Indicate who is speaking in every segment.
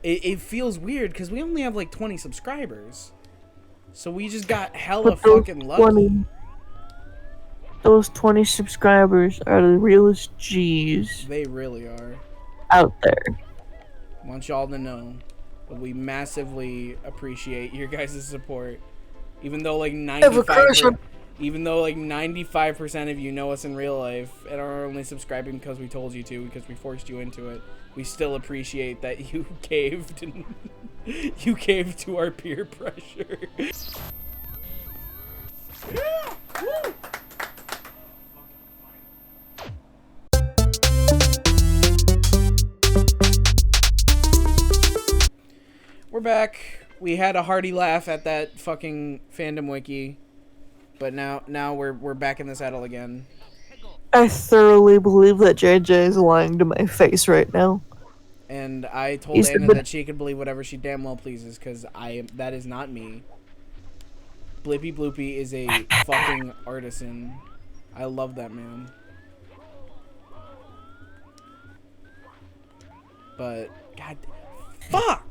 Speaker 1: it feels weird because we only have like 20 subscribers. So we just got hella fucking lucky.
Speaker 2: Those 20 subscribers are the realest G's
Speaker 1: They really are.
Speaker 2: out there.
Speaker 1: Want y'all to know that we massively appreciate your guys' support. Even though like 95% of you know us in real life and are only subscribing because we told you to, because we forced you into it, we still appreciate that you caved and you caved to our peer pressure. Yeah! Woo! We're back. We had a hearty laugh at that fucking fandom wiki, but now we're back in the saddle again.
Speaker 2: I thoroughly believe that JJ is lying to my face right now.
Speaker 1: And I told Anna that she could believe whatever she damn well pleases, because that is not me. Blippy Bloopy is a fucking artisan. I love that man. But god, fuck.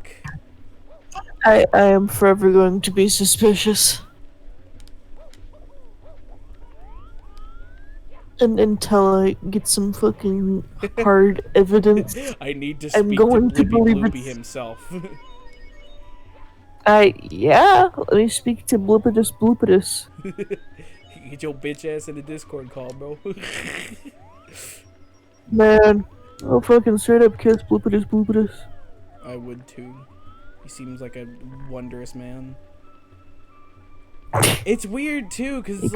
Speaker 2: I am forever going to be suspicious. And until I get some fucking hard evidence,
Speaker 1: I need to speak to Blippy Bloopy himself.
Speaker 2: Yeah, let me speak to Blippitus Bloopitus.
Speaker 1: Get your bitch ass in the Discord call, bro.
Speaker 2: Man, I'll fucking straight up kiss Bloopitus Bloopitus.
Speaker 1: I would too. He seems like a wondrous man. It's weird too, cause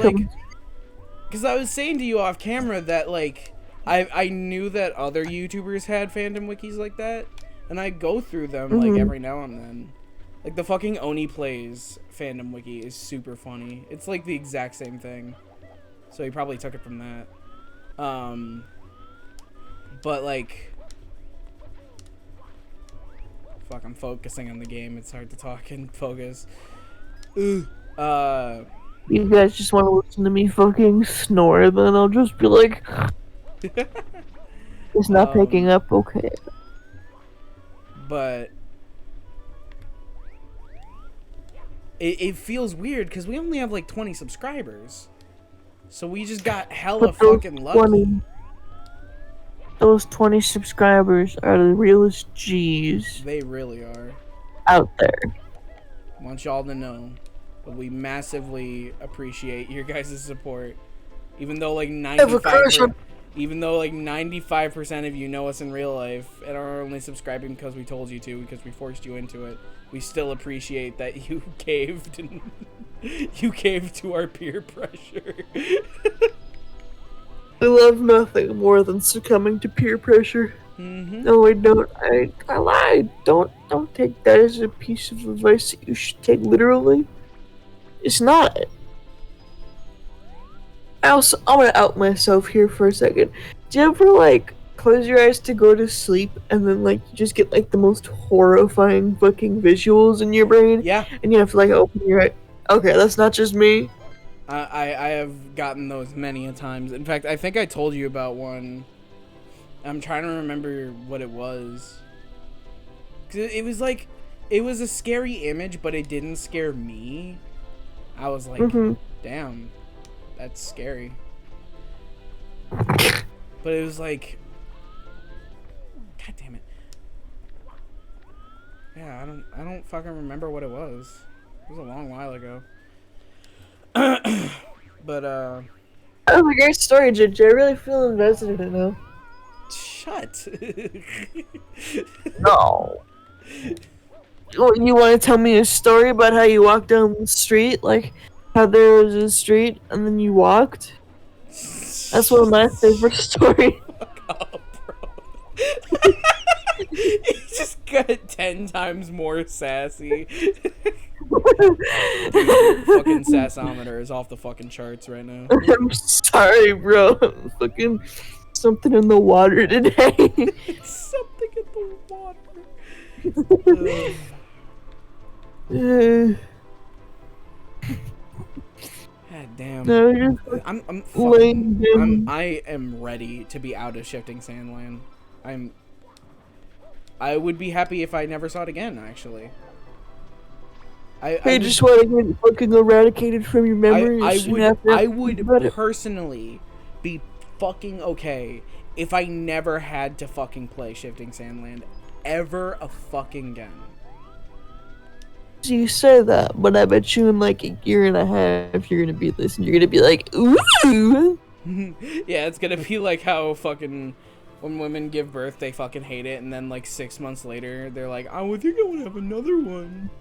Speaker 1: I was saying to you off camera that like I knew that other YouTubers had fandom wikis like that, and I go through them like every now and then. Like the fucking Oni Plays fandom wiki is super funny. It's like the exact same thing, so he probably took it from that. But like. Fuck, I'm focusing on the game. It's hard to talk and focus.
Speaker 2: You guys just want to listen to me fucking snore, then I'll just be like... It's not picking up, okay.
Speaker 1: But... It feels weird, because we only have like 20 subscribers. So we just got hella fucking lucky.
Speaker 2: Those 20 subscribers are the realest G's.
Speaker 1: They really are.
Speaker 2: Out there.
Speaker 1: Want y'all to know that we massively appreciate your guys' support. Even though like 95% of you know us in real life and are only subscribing because we told you to, because we forced you into it, we still appreciate that you caved and you caved to our peer pressure.
Speaker 2: I love nothing more than succumbing to peer pressure. No, I don't. I lied. Don't take that as a piece of advice that you should take literally. It's not. I'm gonna out myself here for a second. Do you ever like close your eyes to go to sleep and then like you just get like the most horrifying fucking visuals in your brain?
Speaker 1: Yeah.
Speaker 2: And you have to like open your eyes. Okay, that's not just me.
Speaker 1: I have gotten those many a times. In fact, I think I told you about one. I'm trying to remember what it was. 'Cause it was like, it was a scary image, but it didn't scare me. I was like, damn, that's scary. But it was like, god damn it. Yeah, I don't fucking remember what it was. It was a long while ago. But
Speaker 2: that was a great story, JJ. I really feel invested in it now.
Speaker 1: Shut.
Speaker 2: No. You want to tell me a story about how you walked down the street? Like, how there was a street and then you walked? That's one of my favorite stories.
Speaker 1: Fuck up, bro. He just got 10 times more sassy. Dude, fucking sassometer is off the fucking charts right now.
Speaker 2: I'm sorry, bro. Fucking something in the water today.
Speaker 1: It's something in the water. God damn.
Speaker 2: No,
Speaker 1: I am ready to be out of Shifting Sandland. I would be happy if I never saw it again. Actually,
Speaker 2: You just want to get it fucking eradicated from your memory.
Speaker 1: I would personally be fucking okay if I never had to fucking play Shifting Sandland ever a fucking again.
Speaker 2: You say that, but I bet you in like a year and a half you're gonna be this and you're gonna be like, ooh.
Speaker 1: Yeah, it's gonna be like how fucking when women give birth, they fucking hate it, and then like 6 months later, they're like, I would think I want to have another one.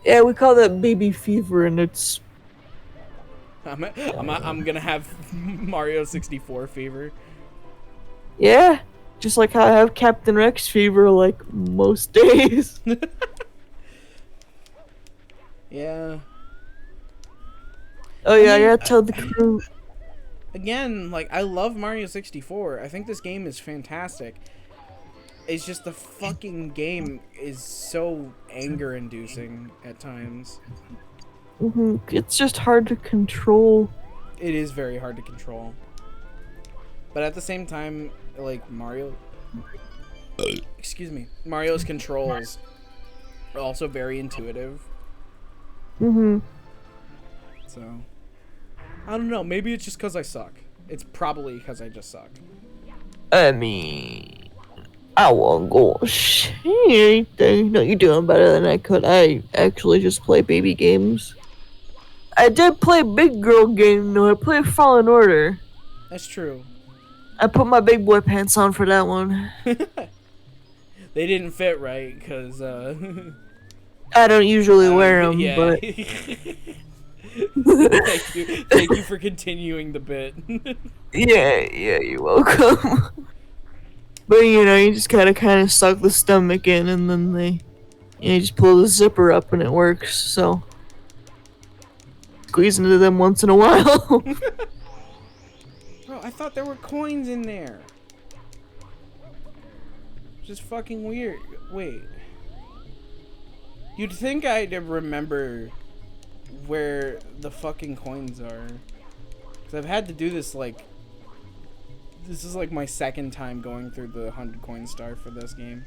Speaker 2: Yeah, we call that baby fever, and it's.
Speaker 1: I'm gonna have Mario 64 fever.
Speaker 2: Yeah, just like how I have Captain Rex fever, like most days.
Speaker 1: Yeah.
Speaker 2: Oh yeah, I gotta tell the crew.
Speaker 1: Again, like, I love Mario 64. I think this game is fantastic. It's just the fucking game is so anger-inducing at times.
Speaker 2: It's just hard to control.
Speaker 1: It is very hard to control. But at the same time, like, Mario... Excuse me. Mario's controls are also very intuitive. So... I don't know. Maybe it's just because I suck. It's probably because I just suck.
Speaker 2: I mean, I won't go shit. No, you're doing better than I could. I actually just play baby games. I did play big girl game though. I played Fallen Order.
Speaker 1: That's true.
Speaker 2: I put my big boy pants on for that one.
Speaker 1: They didn't fit right because
Speaker 2: I don't usually wear them,
Speaker 1: yeah.
Speaker 2: but.
Speaker 1: Thank you for continuing the bit.
Speaker 2: Yeah, you're welcome. But you know, you just kind of suck the stomach in, and then you just pull the zipper up, and it works. So squeeze into them once in a while.
Speaker 1: Bro, I thought there were coins in there. Just fucking weird. Wait. You'd think I'd remember where the fucking coins are. Because I've had to do this, like... This is, like, my second time going through the 100 coin star for this game.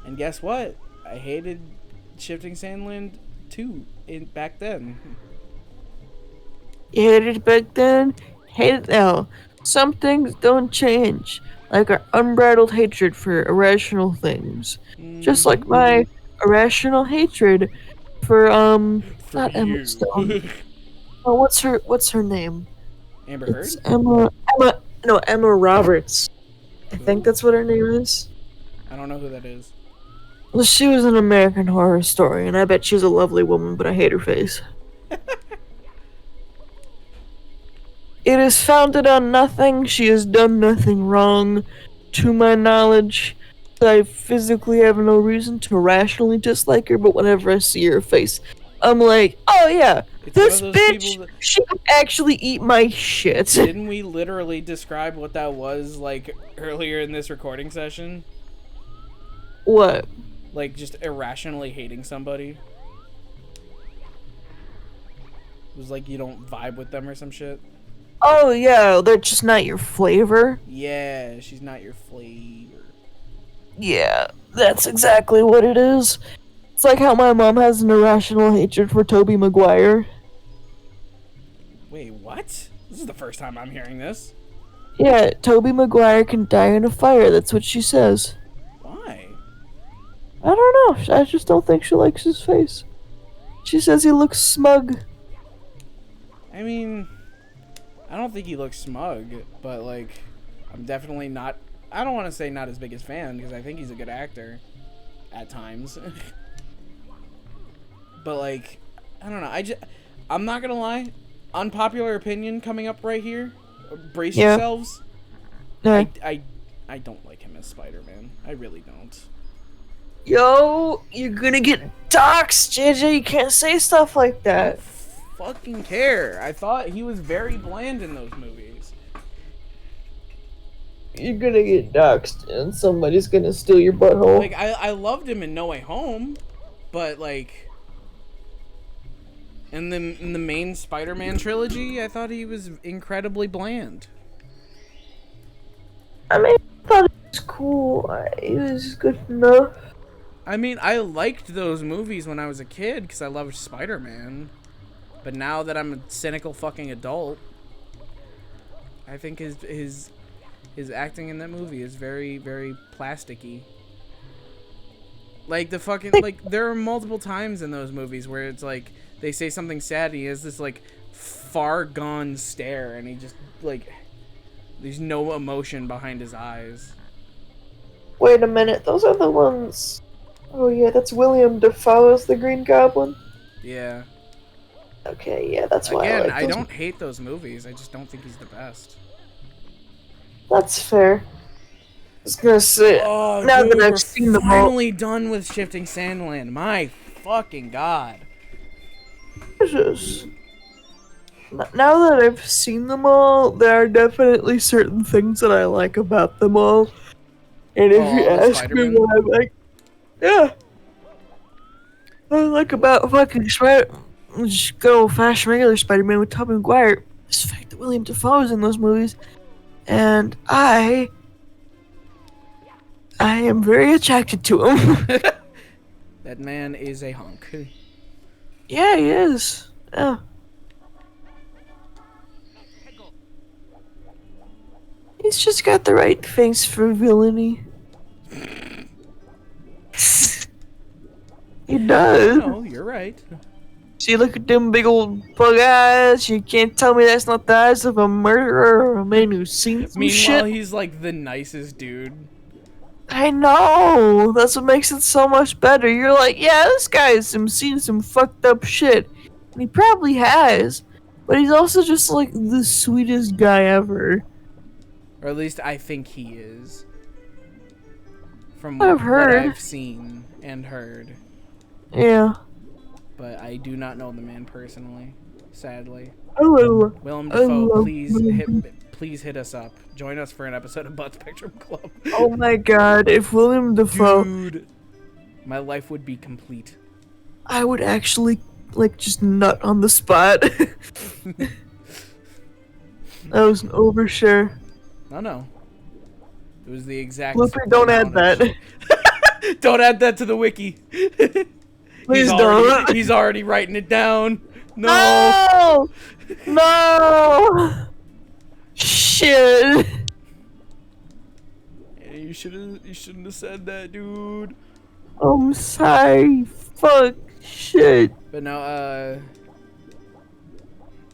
Speaker 1: And guess what? I hated Shifting Sandland 2 back then.
Speaker 2: You hated it back then? Hate it now. Some things don't change. Like our unbridled hatred for irrational things. Just like my irrational hatred for not Emma Stone. Oh, what's her name?
Speaker 1: Amber Heard?
Speaker 2: It's Emma Roberts. I think that's what her name is.
Speaker 1: I don't know who that is.
Speaker 2: Well, she was an American Horror Story, and I bet she's a lovely woman, but I hate her face. It is founded on nothing. She has done nothing wrong, to my knowledge. I physically have no reason to rationally dislike her, but whenever I see her face, I'm like, oh yeah, this bitch, she could actually eat my shit.
Speaker 1: Didn't we literally describe what that was, like, earlier in this recording session?
Speaker 2: What?
Speaker 1: Like, just irrationally hating somebody? It was like you don't vibe with them or some shit?
Speaker 2: Oh yeah, they're just not your flavor.
Speaker 1: Yeah, she's not your flavor.
Speaker 2: Yeah, that's exactly what it is. It's like how my mom has an irrational hatred for Tobey Maguire.
Speaker 1: Wait, what? This is the first time I'm hearing this.
Speaker 2: Yeah, Tobey Maguire can die in a fire, that's what she says.
Speaker 1: Why?
Speaker 2: I don't know, I just don't think she likes his face. She says he looks smug.
Speaker 1: I mean, I don't think he looks smug, but, like, I'm definitely not... I don't want to say not his biggest fan, because I think he's a good actor. At times. But, like, I don't know. I'm not gonna lie. Unpopular opinion coming up right here. Brace yourselves.
Speaker 2: Yeah.
Speaker 1: I don't like him as Spider-Man. I really don't.
Speaker 2: Yo, you're gonna get doxxed, JJ. You can't say stuff like that.
Speaker 1: Fucking care. I thought he was very bland in those movies.
Speaker 2: You're gonna get doxxed, and somebody's gonna steal your butthole.
Speaker 1: Like, I loved him in No Way Home, but, like... In the main Spider-Man trilogy, I thought he was incredibly bland.
Speaker 2: I mean, thought it was cool. It was good enough.
Speaker 1: I mean, I liked those movies when I was a kid because I loved Spider-Man. But now that I'm a cynical fucking adult, I think his acting in that movie is very, very plasticky. Like the fucking like there are multiple times in those movies where it's like they say something sad and he has this like far gone stare and he just like there's no emotion behind his eyes.
Speaker 2: Wait a minute, those are the ones. Oh yeah, that's William Dafoe as the Green Goblin.
Speaker 1: Yeah.
Speaker 2: Okay, yeah, that's why
Speaker 1: Again,
Speaker 2: I like
Speaker 1: I
Speaker 2: those.
Speaker 1: don't hate those movies. I just don't think he's the best.
Speaker 2: That's fair. I was gonna say,
Speaker 1: Oh,
Speaker 2: now
Speaker 1: dude,
Speaker 2: that I've
Speaker 1: we're
Speaker 2: seen them all.
Speaker 1: finally done with Shifting Sandland. My fucking god.
Speaker 2: Jesus. Now that I've seen them all, there are definitely certain things that I like about them all. And if you
Speaker 1: All the
Speaker 2: ask me
Speaker 1: Spider-Man?
Speaker 2: what I like, yeah. What I like about fucking just good old fashioned regular Spider-Man with Tobey Maguire is the fact that William Dafoe is in those movies. And I am very attracted to him.
Speaker 1: That man is a hunk.
Speaker 2: Yeah, he is. Yeah. He's just got the right face for villainy. He does.
Speaker 1: No, you're right.
Speaker 2: See, look at them big old bug eyes. You can't tell me that's not the eyes of a murderer or a man who's seen some
Speaker 1: Meanwhile,
Speaker 2: shit.
Speaker 1: he's like the nicest dude.
Speaker 2: I know. That's what makes it so much better. You're like, yeah, this guy's seen some fucked up shit. And he probably has. But he's also just like the sweetest guy ever.
Speaker 1: Or at least I think he is. From
Speaker 2: I've heard.
Speaker 1: what I've seen and heard.
Speaker 2: Yeah.
Speaker 1: But I do not know the man personally, sadly.
Speaker 2: Oh,
Speaker 1: Willem
Speaker 2: I
Speaker 1: Dafoe,
Speaker 2: love
Speaker 1: please hit us up. Join us for an episode of Butt Spectrum Club.
Speaker 2: oh my god, if William Dafoe...
Speaker 1: Dude, my life would be complete.
Speaker 2: I would actually, like, just nut on the spot. That was an overshare.
Speaker 1: No. It was the exact...
Speaker 2: Blooper, don't add that.
Speaker 1: Don't add that to the wiki.
Speaker 2: Please don't.
Speaker 1: He's already writing it down. No.
Speaker 2: No! Shit.
Speaker 1: You shouldn't have said that, dude.
Speaker 2: I'm sorry. Fuck. Shit.
Speaker 1: But no,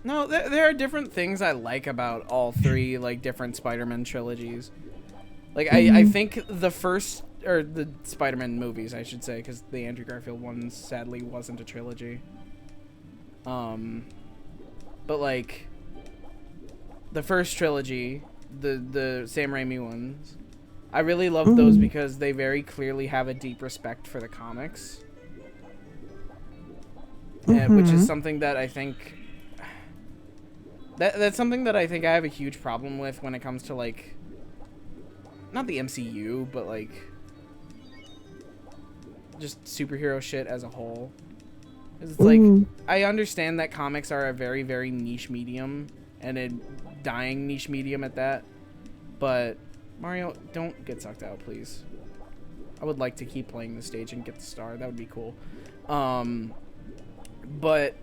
Speaker 1: no, there are different things I like about all three, like, different Spider-Man trilogies. Like, I think the first, or the Spider-Man movies, I should say, because the Andrew Garfield one, sadly, wasn't a trilogy. But, like, the first trilogy, the Sam Raimi ones, I really love those because they very clearly have a deep respect for the comics. Which is something that I think... That's something that I think I have a huge problem with when it comes to, like... Not the MCU, but, like... just superhero shit as a whole. It's like, I understand that comics are a very, very niche medium, and a dying niche medium at that, but Mario, don't get sucked out, please. I would like to keep playing the stage and get the star. That would be cool. But,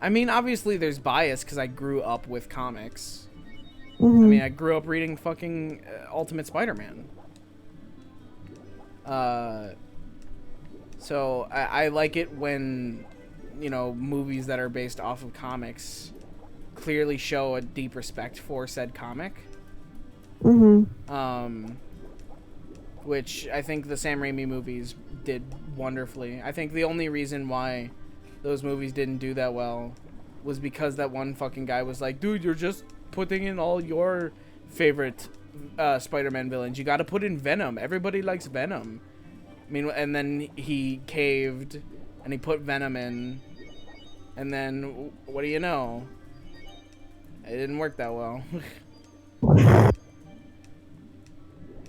Speaker 1: I mean, obviously there's bias, because I grew up with comics. I mean, I grew up reading fucking Ultimate Spider-Man. So I like it when, you know, movies that are based off of comics clearly show a deep respect for said comic. Which I think the Sam Raimi movies did wonderfully. I think the only reason why those movies didn't do that well was because that one fucking guy was like, dude, you're just putting in all your favorite Spider-Man villains. You gotta put in Venom. Everybody likes Venom. I mean, and then he caved, and he put Venom in, and then, what do you know? It didn't work that well.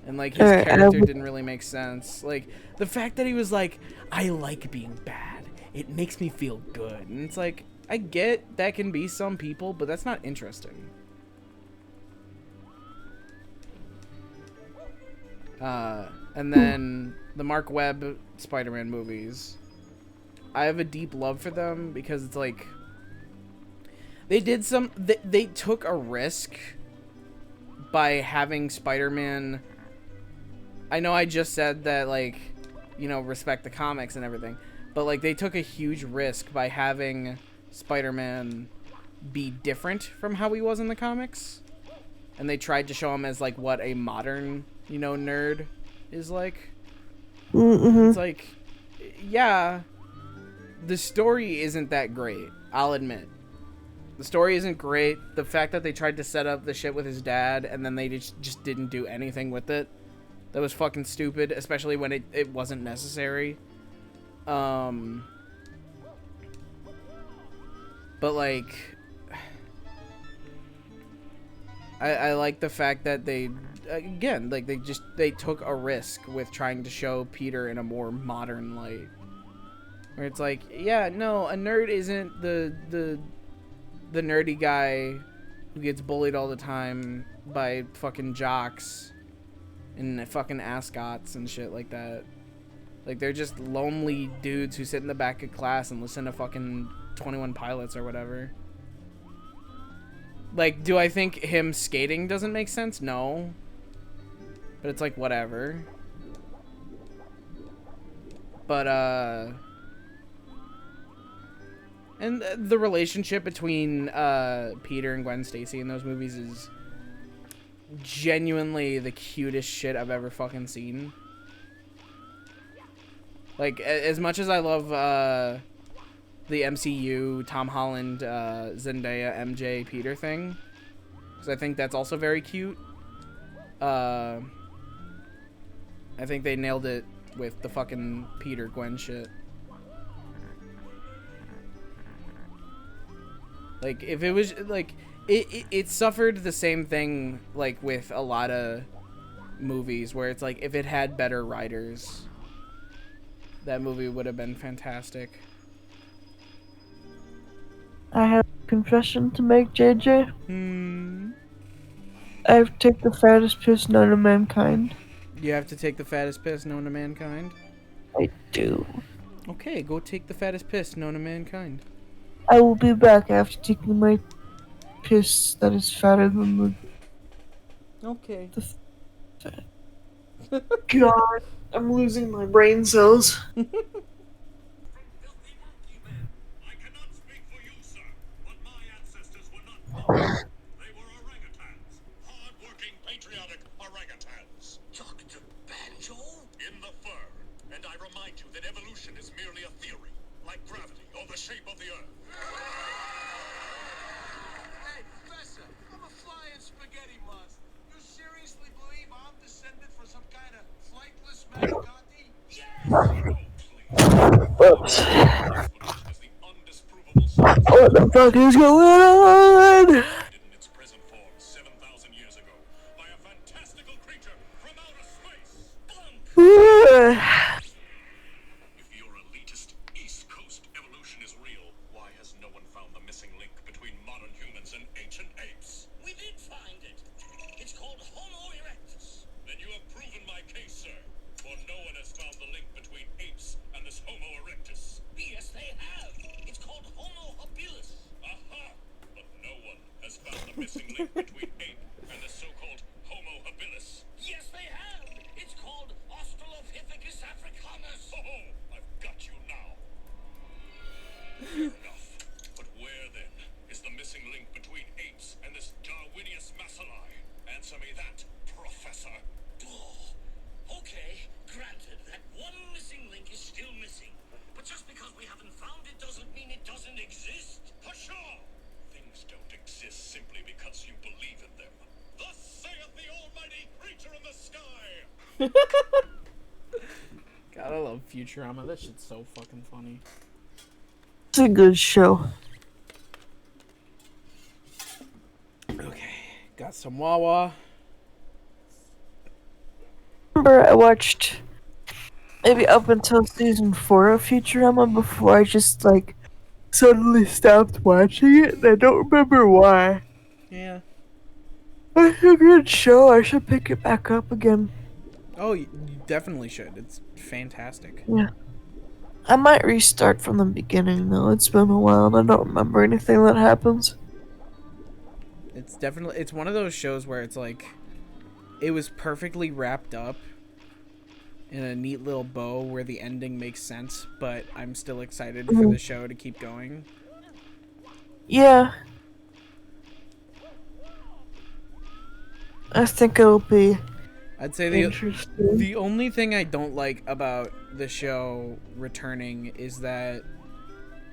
Speaker 1: And, like, his character didn't really make sense. Like, the fact that he was like, I like being bad. It makes me feel good. And it's like, I get that can be some people, but that's not interesting. And then the Mark Webb Spider-Man movies. I have a deep love for them because it's like they took a risk by having Spider-Man. I know I just said that, like, you know, respect the comics and everything, but like they took a huge risk by having Spider-Man be different from how he was in the comics, and they tried to show him as like what a modern, you know, nerd is like.
Speaker 2: Mm-hmm.
Speaker 1: It's like, yeah, the story isn't that great, I'll admit. The story isn't great. The fact that they tried to set up the shit with his dad and then they just didn't do anything with it, that was fucking stupid, especially when it wasn't necessary. But like, I like the fact that they, again, like they took a risk with trying to show Peter in a more modern light. Where it's like, yeah, no, a nerd isn't the nerdy guy who gets bullied all the time by fucking jocks and fucking ascots and shit like that. Like, they're just lonely dudes who sit in the back of class and listen to fucking 21 Pilots or whatever. Like, do I think him skating doesn't make sense? No. But it's like, whatever. But, and the relationship between Peter and Gwen Stacy in those movies is genuinely the cutest shit I've ever fucking seen. Like, as much as I love the MCU, Tom Holland, Zendaya, MJ, Peter thing, because I think that's also very cute, I think they nailed it with the fucking Peter-Gwen shit. Like, if it was, like, it suffered the same thing, like, with a lot of movies, where it's like, if it had better writers, that movie would have been fantastic.
Speaker 2: I have a confession to make, JJ. I have to take the fattest piss known to mankind.
Speaker 1: You have to take the fattest piss known to mankind?
Speaker 2: I do.
Speaker 1: Okay, go take the fattest piss known to mankind.
Speaker 2: I will be back after taking my piss that is fatter than the...
Speaker 1: Okay.
Speaker 2: God, I'm losing my brain cells.
Speaker 3: I cannot speak for you, sir, but my ancestors were not monkeys. They were orangutans. Hard-working, patriotic orangutans. Dr. Banjo? In the fur. And I remind you that evolution is merely a theory, like gravity or the shape of the Earth.
Speaker 4: Hey, Professor, I'm a flying spaghetti monster. You seriously believe I'm descended from some kind of flightless Manicotti?
Speaker 2: Whoops. What the fuck is going on?
Speaker 3: In its present form 7,000 years ago by a fantastical creature from outer space. If your elitist East Coast evolution is real, why has no one found the missing link between modern humans and ancient apes?
Speaker 4: We did find it. It's called Homo erectus.
Speaker 3: Then you have proven my case, sir. For no one has found the link between apes and this Homo erectus.
Speaker 4: Yes, they have. It's called Homo habilis.
Speaker 3: Aha! But no one has found the missing link between ape and the so-called Homo habilis.
Speaker 4: Yes, they have. It's called Australopithecus africanus.
Speaker 3: Oh, I've got you now. Fair enough. But where, then, is the missing link between apes and this Darwinius macilli? Answer me that, Professor.
Speaker 4: Oh, okay, granted that one missing link is still missing. But just because we haven't found it doesn't mean it doesn't exist.
Speaker 3: Pshaw! Things don't exist simply because you believe in them. Thus saith the almighty creature in the sky!
Speaker 1: God, I love Futurama. That shit's so fucking funny.
Speaker 2: It's a good show.
Speaker 1: Okay, got some Wawa.
Speaker 2: Remember, I watched maybe up until season 4 of Futurama before I just, like, suddenly stopped watching it, and I don't remember why.
Speaker 1: Yeah.
Speaker 2: It's a good show. I should pick it back up again.
Speaker 1: Oh, you definitely should. It's fantastic.
Speaker 2: Yeah. I might restart from the beginning though. It's been a while and I don't remember anything that happens.
Speaker 1: It's one of those shows where it's like it was perfectly wrapped up in a neat little bow where the ending makes sense, but I'm still excited for the show to keep going.
Speaker 2: Yeah. I think it'll be
Speaker 1: I'd say
Speaker 2: interesting.
Speaker 1: the only thing I don't like about the show returning is that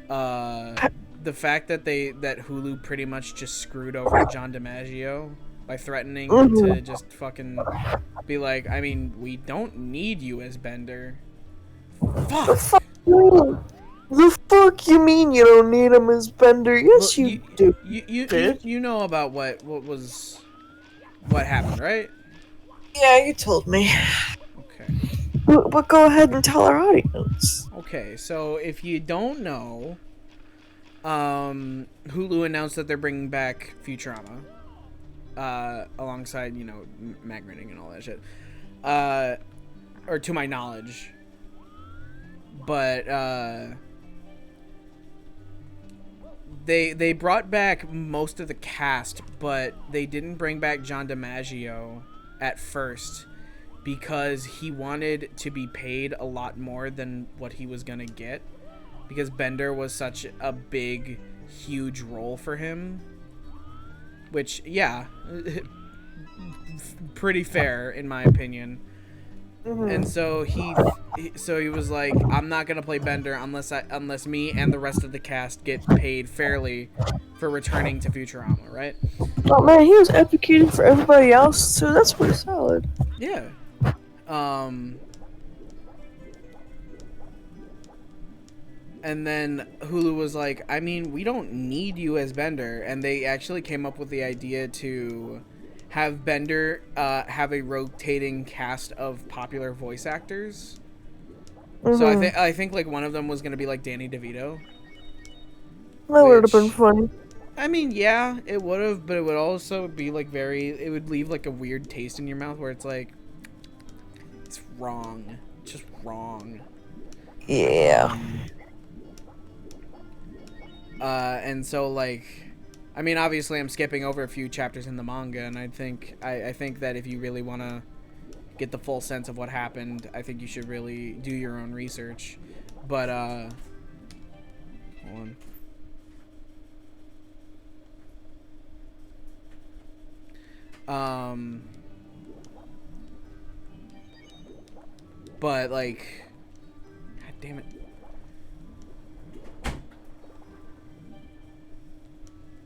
Speaker 1: the fact that Hulu pretty much just screwed over John DiMaggio by threatening to just fucking be like, I mean, we don't need you as Bender. Fuck.
Speaker 2: The fuck you mean you don't need him as Bender? Yes,
Speaker 1: Well,
Speaker 2: you do.
Speaker 1: you know about what happened, right?
Speaker 2: Yeah, you told me.
Speaker 1: Okay.
Speaker 2: But go ahead and tell our audience.
Speaker 1: Okay, so if you don't know, Hulu announced that they're bringing back Futurama, alongside, you know, Matt Groening and all that shit, or to my knowledge, but they brought back most of the cast, but they didn't bring back John DiMaggio at first because he wanted to be paid a lot more than what he was gonna get, because Bender was such a big, huge role for him. Which, yeah, pretty fair in my opinion. And so he was like, I'm not gonna play Bender unless me and the rest of the cast get paid fairly for returning to Futurama, right?
Speaker 2: Oh man, he was advocating for everybody else, so that's pretty solid.
Speaker 1: Yeah. And then Hulu was like, I mean, we don't need you as Bender. And they actually came up with the idea to have Bender have a rotating cast of popular voice actors. So I think like one of them was going to be like Danny DeVito.
Speaker 2: That would have been funny.
Speaker 1: I mean, yeah, it would have, but it would also be like it would leave like a weird taste in your mouth where it's like, it's wrong. It's just wrong.
Speaker 2: Yeah.
Speaker 1: And so like, I mean, obviously I'm skipping over a few chapters in the manga, and I think that if you really want to get the full sense of what happened, I think you should really do your own research. But hold on. But like, god damn it.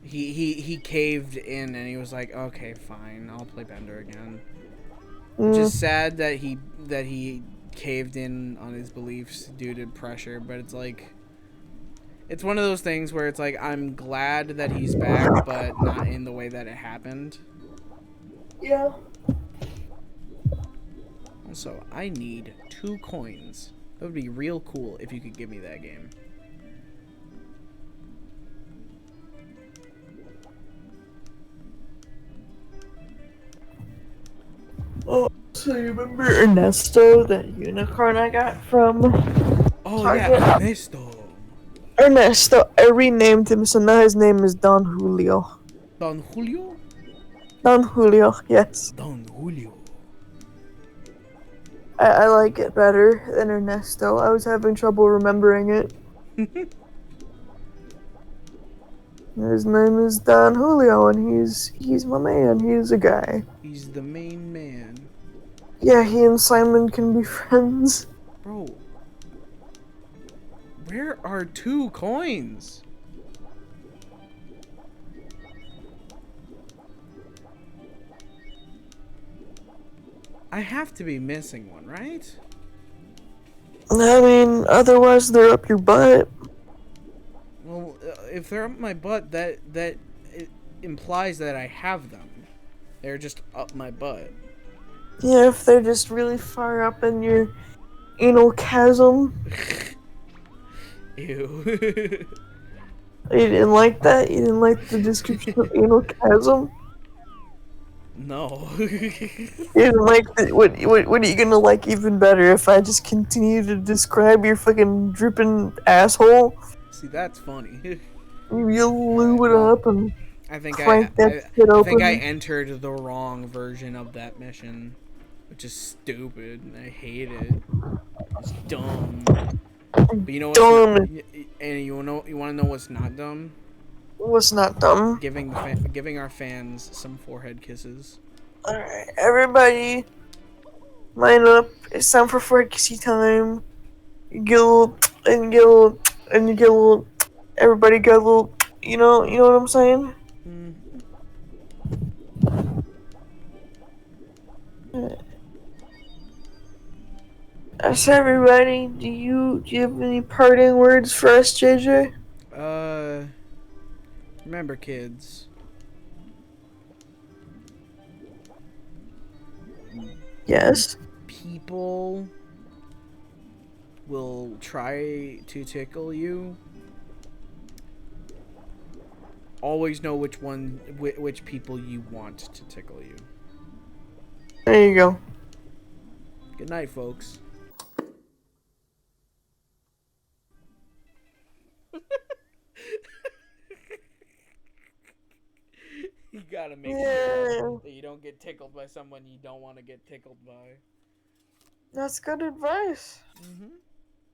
Speaker 1: He caved in and he was like, okay, fine, I'll play Bender again. Which is sad that he caved in on his beliefs due to pressure, but it's like, it's one of those things where it's like, I'm glad that he's back, but not in the way that it happened.
Speaker 2: Yeah.
Speaker 1: Also, I need 2 coins. That would be real cool if you could give me that game.
Speaker 2: Oh, so you remember Ernesto, that unicorn I got from Target?
Speaker 1: Yeah, Ernesto.
Speaker 2: Ernesto, I renamed him, so now his name is Don Julio.
Speaker 1: Don Julio?
Speaker 2: Don Julio, yes.
Speaker 1: Don Julio.
Speaker 2: I like it better than Ernesto. I was having trouble remembering it. His name is Don Julio, and he's my man. He's a guy.
Speaker 1: He's the main man.
Speaker 2: Yeah, he and Simon can be friends.
Speaker 1: Bro. Where are 2 coins? I have to be missing one, right?
Speaker 2: I mean, otherwise they're up your butt.
Speaker 1: Well, if they're up my butt, that it implies that I have them. They're just up my butt.
Speaker 2: Yeah, if they're just really far up in your anal chasm.
Speaker 1: Ew.
Speaker 2: You didn't like that? You didn't like the description of anal chasm?
Speaker 1: No.
Speaker 2: And like, what are you gonna like even better if I just continue to describe your fucking dripping asshole?
Speaker 1: See, that's funny.
Speaker 2: You
Speaker 1: Alright,
Speaker 2: lube it
Speaker 1: well,
Speaker 2: up and
Speaker 1: I think
Speaker 2: crank that shit
Speaker 1: I think I
Speaker 2: open.
Speaker 1: entered the wrong version of that mission, which is stupid. And I hate it. It's dumb. But you know what's not?
Speaker 2: Dumb.
Speaker 1: And you want to know what's not dumb?
Speaker 2: Was not dumb.
Speaker 1: Giving our fans some forehead kisses.
Speaker 2: Alright, everybody, line up. It's time for Ferguson time. You get a little, and you get a little, and you get a little. Everybody get a little. You know what I'm saying?
Speaker 1: Mm.
Speaker 2: That's everybody. Do you have any parting words for us, JJ?
Speaker 1: Remember, kids.
Speaker 2: Yes.
Speaker 1: People will try to tickle you. Always know which people you want to tickle you.
Speaker 2: There you go.
Speaker 1: Good night, folks. You gotta make sure that you don't get tickled by someone you don't want to get tickled by.
Speaker 2: That's good advice.
Speaker 1: Mm-hmm.